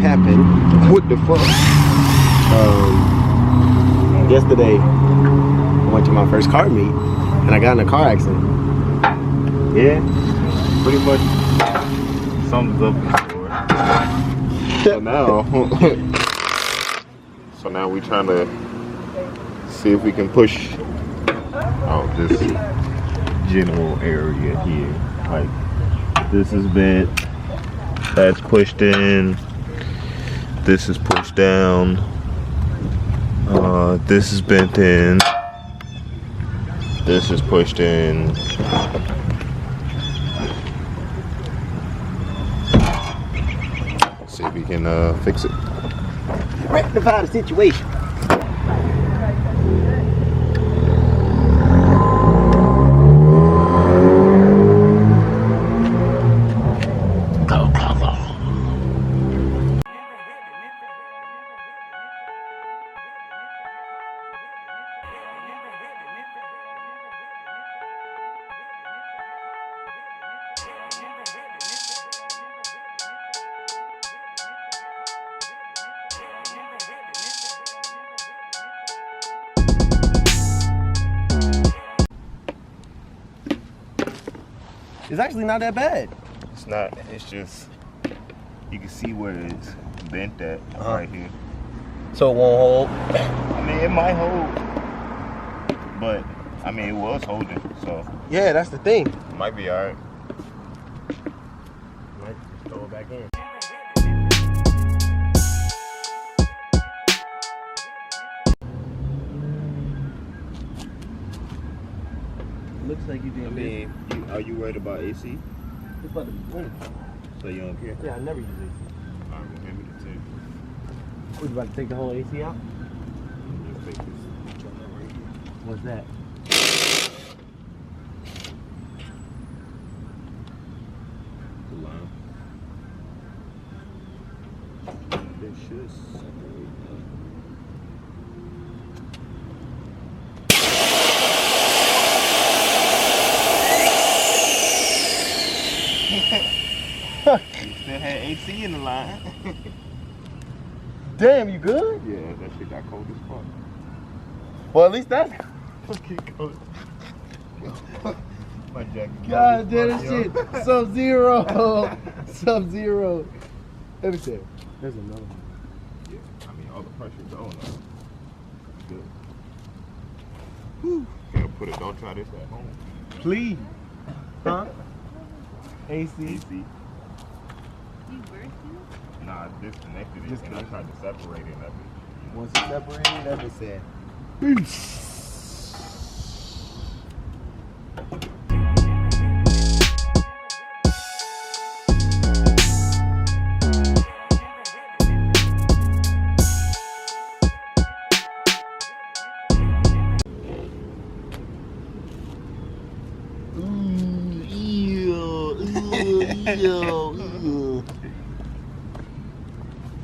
happened. What the fuck? Yesterday, I went to my first car meet, and I got in a car accident. Yeah, pretty much sums up the story. So now we trying to see if we can push out this general area here. Like, this is bent, that's pushed in, this is pushed down, this is bent in, this is pushed in. See if we can fix it. Rectify the situation. It's actually not that bad. It's not, it's just, you can see where it's bent at right here. So it won't hold? I mean, it might hold, but I mean, it was holding, so. Yeah, that's the thing. It might be all right. Might just throw it back in. Looks like you did. I mean, are you worried about AC? It's about to be winter. So you don't care? Yeah, I never use AC. Alright, well, hand me the tape. What, you about to take the whole AC out? Let's take this. What's that? The line. They should separate that. You still had AC in the line. Damn, you good? Yeah, that shit got cold as fuck. Well, at least that's Fucking cold. My jacket. God damn, that shit. Sub-Zero. Sub-Zero. Let me see. There's another one. Yeah, I mean, all the pressure's on now. Good. Whew. Can't put it, don't try this at home. Please. Huh? AC. AC. Nah, I disconnected it and I tried to separate it. Once it's separated, that bitch said, peace.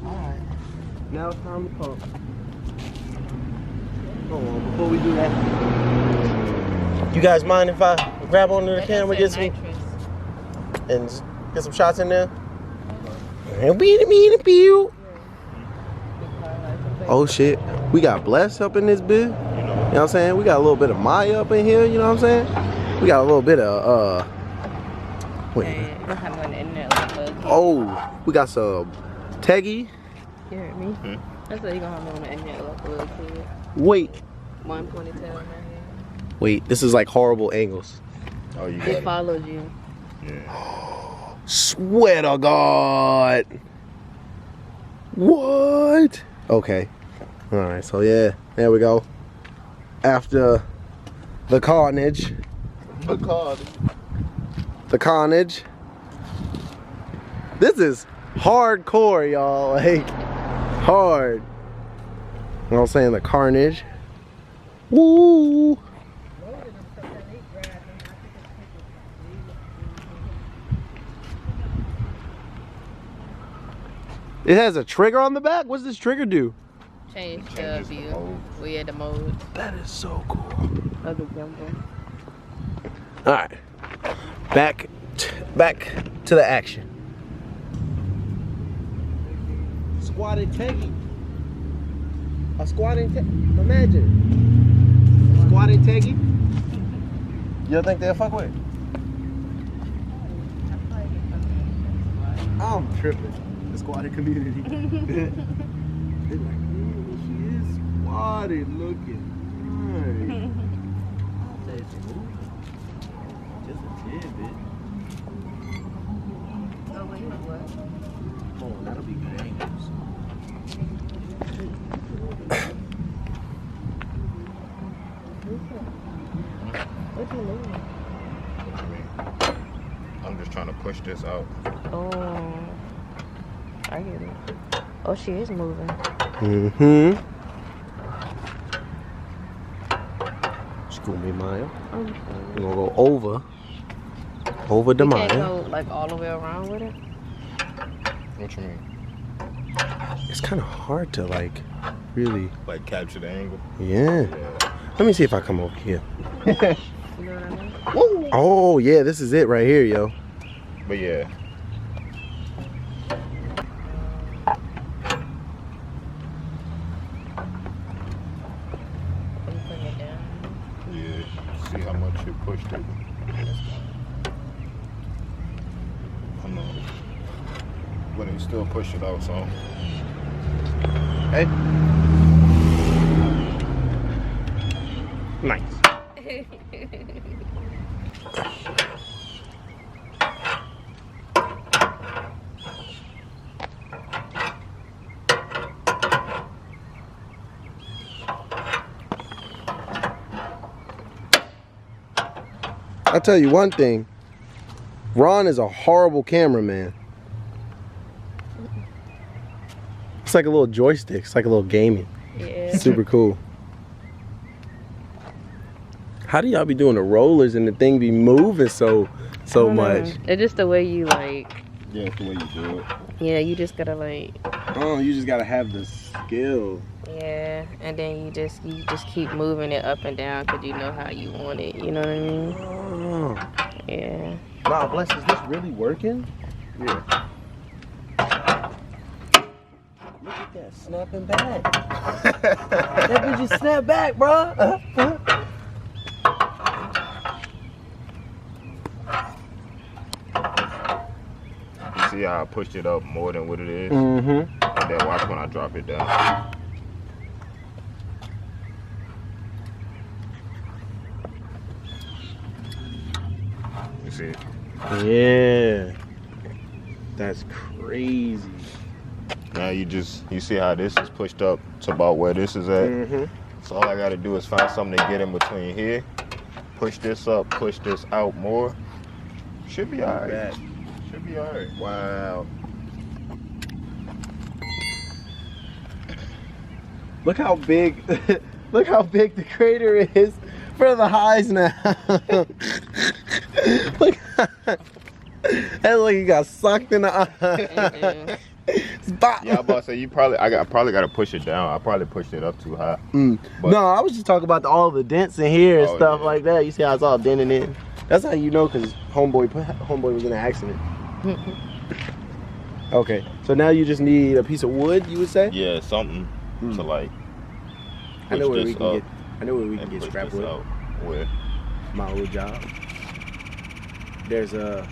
Alright, now it's time to pump. Hold on, before we do that, you guys mind if I grab onto the camera, get some, and get some shots in there? Oh shit, we got Bless up in this bit. You know what I'm saying? We got a little bit of Maya up in here, you know what I'm saying? We got a little bit of wait. Oh, we got some Teggy. You heard me? I said you gonna have me on the internet like a little kid. Wait. One ponytail in my head. Wait, this is like horrible angles. Oh, you got It it. followed you. Yeah. Swear to God. What? Okay. Alright, so yeah, there we go. After the carnage. The carnage. This is hardcore, y'all. Like, hard. You know what I'm saying? The carnage. Woo! It has a trigger on the back? What does this trigger do? Change the view. We had the mode. That is so cool. Of the gimbal. Alright. Back to the action. squatted Teggy. A squatted Teggy. Imagine. Squatted Teggy. You don't think they'll fuck with it? I'm tripping. The squatted community. They're like, she is squatted looking. Right. Just a tidbit. Oh, wait, what? Oh, that'll be good angles. What you mean? I'm just trying to push this out. Oh, I get it. Oh, she is moving. Mm-hmm. School me, Maya. We're gonna go over the You Maya. can't go like all the way around with it. What you mean? It's kind of hard to like really. Like capture the angle? Yeah. Let me see if I come over here. You know what I mean? Woo! Oh yeah, this is it right here, yo. But yeah. You putting it down. Yeah. See how much you pushed it. I know. But he still push it out, so. Hey. Nice. I'll tell you one thing. Ron is a horrible cameraman. It's like a little joystick. It's like a little gaming. Yeah. Super cool. How do y'all be doing the rollers and the thing be moving so much? It's just the way you like. Yeah, it's the way you do it. Yeah, you just gotta like. Oh, you just gotta have the skill. Yeah, and then you just keep moving it up and down because you know how you want it. You know what I mean? Oh. Yeah. Wow, bless. Is this really working? Yeah. Look at that snapping back. That bitch just snap back, bro. You see how I pushed it up more than what it is? Mm-hmm. And then watch when I drop it down. You see it? Yeah. That's crazy. Now you see how this is pushed up to about where this is at? Mm-hmm. So all I gotta do is find something to get in between here. Push this up, push this out more. Should be alright. Should be alright. Wow. Look how big look how big the crater is for the highs now. Look. That's like you got sucked in the eye. Yeah, I'm about to say I probably gotta push it down. I probably pushed it up too high. No, I was just talking about all the dents in here and stuff like that. You see how it's all dented in. That's how you know, because homeboy was in an accident. Okay, so now you just need a piece of wood, you would say? Yeah, something to like. I know where we push can get. I know where we can get scrap this wood. out. Where? My old job. There's a.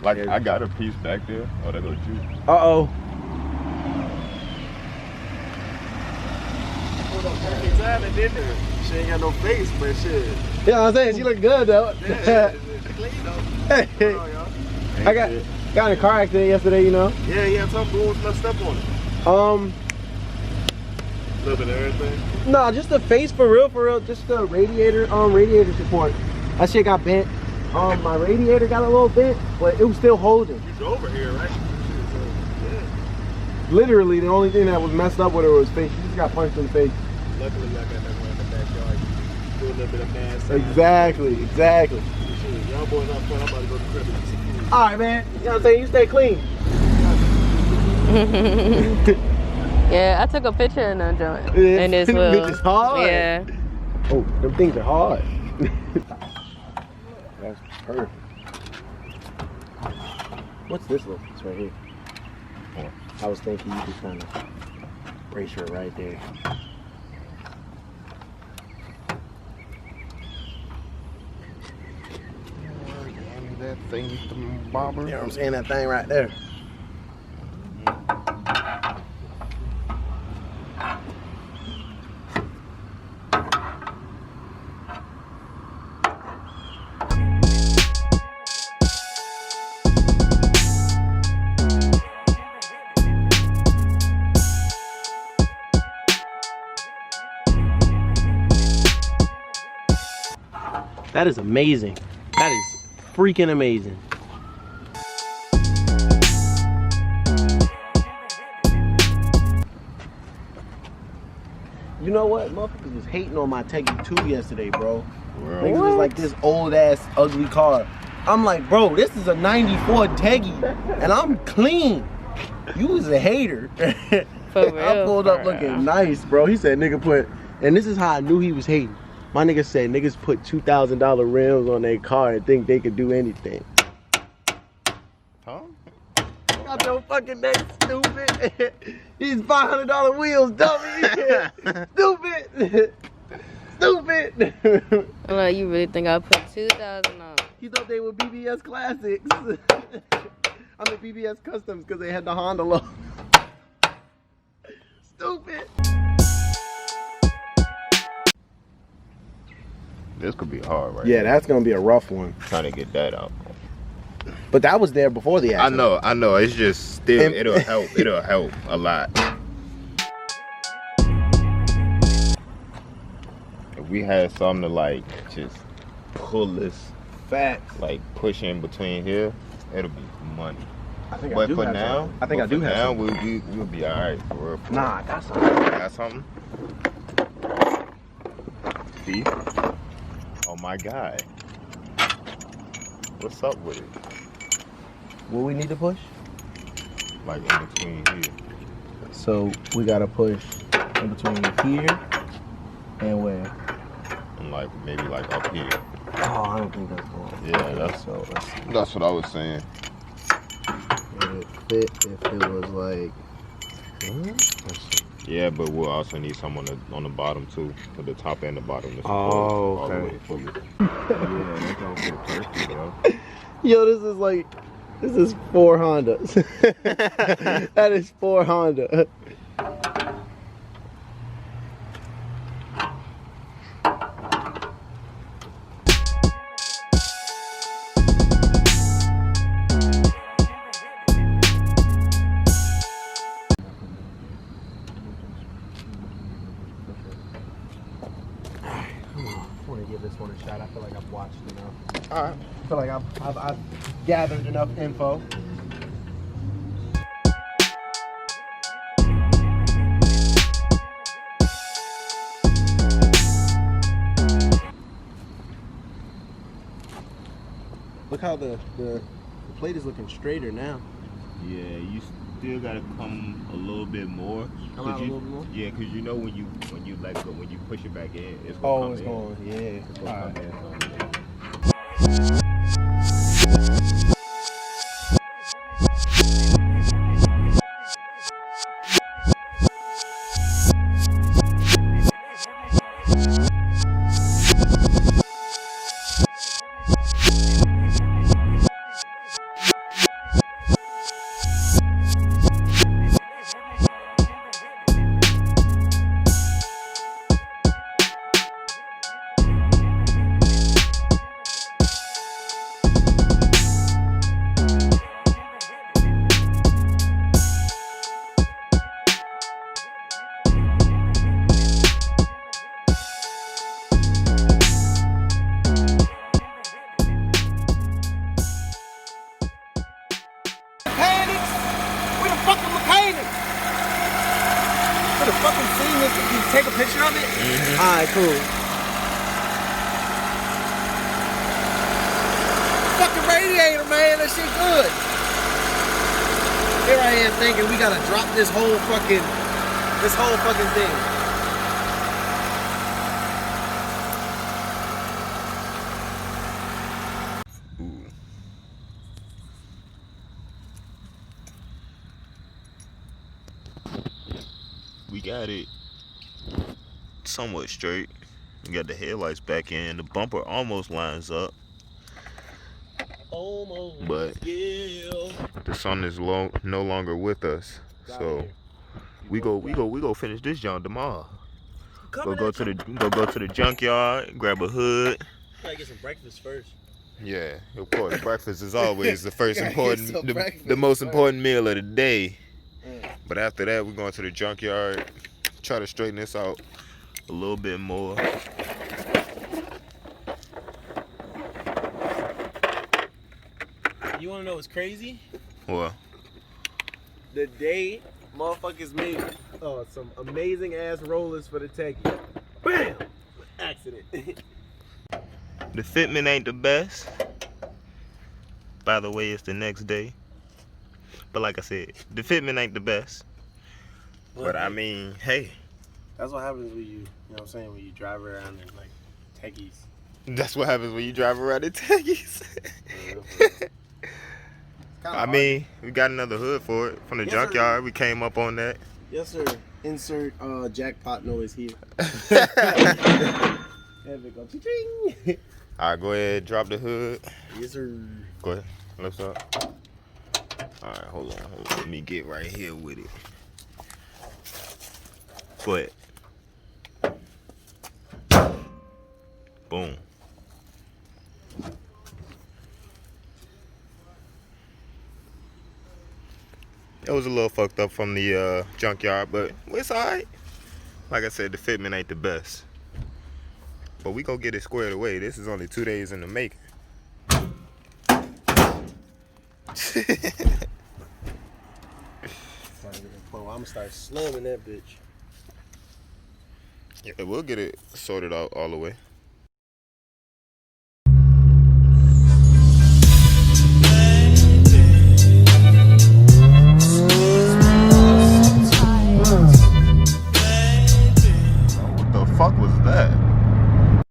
Like I got a piece back there. Oh, that goes you. Uh-oh. She ain't got no face, but shit. You know what I'm saying? She look good though. Yeah, she clean though. Hey. I got in a car accident yesterday, you know. Yeah, something was messed up on it. A little bit of everything. No, just the face for real. Just the radiator support. That shit got bent. My radiator got a little bent, but it was still holding. You drove over here, right? Yeah. Literally, the only thing that was messed up with her was face. She just got punched in the face. Luckily, I got that one in the backyard. Do a little bit of mass. Exactly. Shit, y'all boys up front. I'm about to go to the crib and see you. All right, man. You know what I'm saying? You stay clean. Yeah, I took a picture in that joint. Yeah, And it's bitch is hard. Yeah. Oh, them things are hard. That's perfect. What's this little piece right here? I was thinking you could kind of brace it right there. That thing, the bobber. You know what I'm saying? That thing right there. That is amazing. That is freaking amazing. You know what? Motherfuckers was hating on my Teggy 2 yesterday, bro. Niggas was like, this old ass ugly car. I'm like, bro, this is a 94 Teggy and I'm clean. You was a hater. For real. I pulled up looking nice, bro. He said nigga put, and this is how I knew he was hating. My nigga said niggas put $2,000 rims on their car and think they could do anything. Huh? Got your fucking neck, stupid. These $500 wheels, dummy. Stupid. Stupid. Like, you really think I put 2,000 on? He thought they were BBS classics. I mean BBS customs because they had the Honda logo. Stupid. This could be hard, right? Yeah, that's gonna be a rough one. Trying to get that out. But that was there before the accident. I know. It's just still, it'll help. It'll help a lot. If we had something to like just pull this, Facts. like push in between here, it'll be money. I think I But do for have now, something. I think I do have now something. we'll be all right for real. Nah, that's something. Got something? See? Oh my God. What's up with it? What we need to push? Like in between here. So we gotta push in between here and where? And like maybe like up here. Oh, I don't think that's going. Yeah, that's So let's see. what I was saying. Would it fit if it was like? Let's see. Yeah, but we'll also need some on the bottom too, for the top and the bottom. To support Oh, all the okay. way fully. Yeah, that's gonna fit perfect, bro. Yo, this is 4 Hondas. That is 4 Honda. I want to give this one a shot. I feel like I've watched enough. All right. I feel like I've gathered enough info. Look how the plate is looking straighter now. Yeah, you still gotta come a little bit more. Come out a little bit more? Yeah, cause you know when you let go, when you push it back in, it's gonna Oh, come it's in. going, yeah. It's gonna All come right. in. For the fucking scene, you take a picture of it? Mm-hmm. Alright, cool. Fucking radiator, man, that shit good. Here I am thinking we gotta drop this whole fucking thing. got it somewhat straight. We got the headlights back in. The bumper almost lines up. Almost. But yeah. the sun is no longer with us. So we go finish this junk tomorrow. Go to the junkyard, grab a hood. Gotta get some breakfast first. Yeah, of course. Breakfast is always the first important, breakfast the most important meal of the day. Mm. But after that, we're going to the junkyard, try to straighten this out a little bit more. You wanna know what's crazy? What? The day motherfuckers made some amazing ass rollers for the Teggy. Bam! Accident. The fitment ain't the best. By the way, it's the next day. But like I said, the fitment ain't the best. But I mean, hey. That's what happens when you know what I'm saying, when you drive around in like Teggies. That's what happens when you drive around in Teggies. I mean, we got another hood for it from the junkyard. We came up on that. Yes, sir. Insert jackpot noise here. There we go. Ching. Alright, go ahead, drop the hood. Yes, sir. Go ahead, lift up. Alright, hold on. Let me get right here with it. Go ahead. Boom. It was a little fucked up from the junkyard, but it's alright. Like I said, the fitment ain't the best. But we gonna get it squared away. This is only 2 days in the making. I'm gonna start slamming that bitch. Yeah, we'll get it sorted out all the way.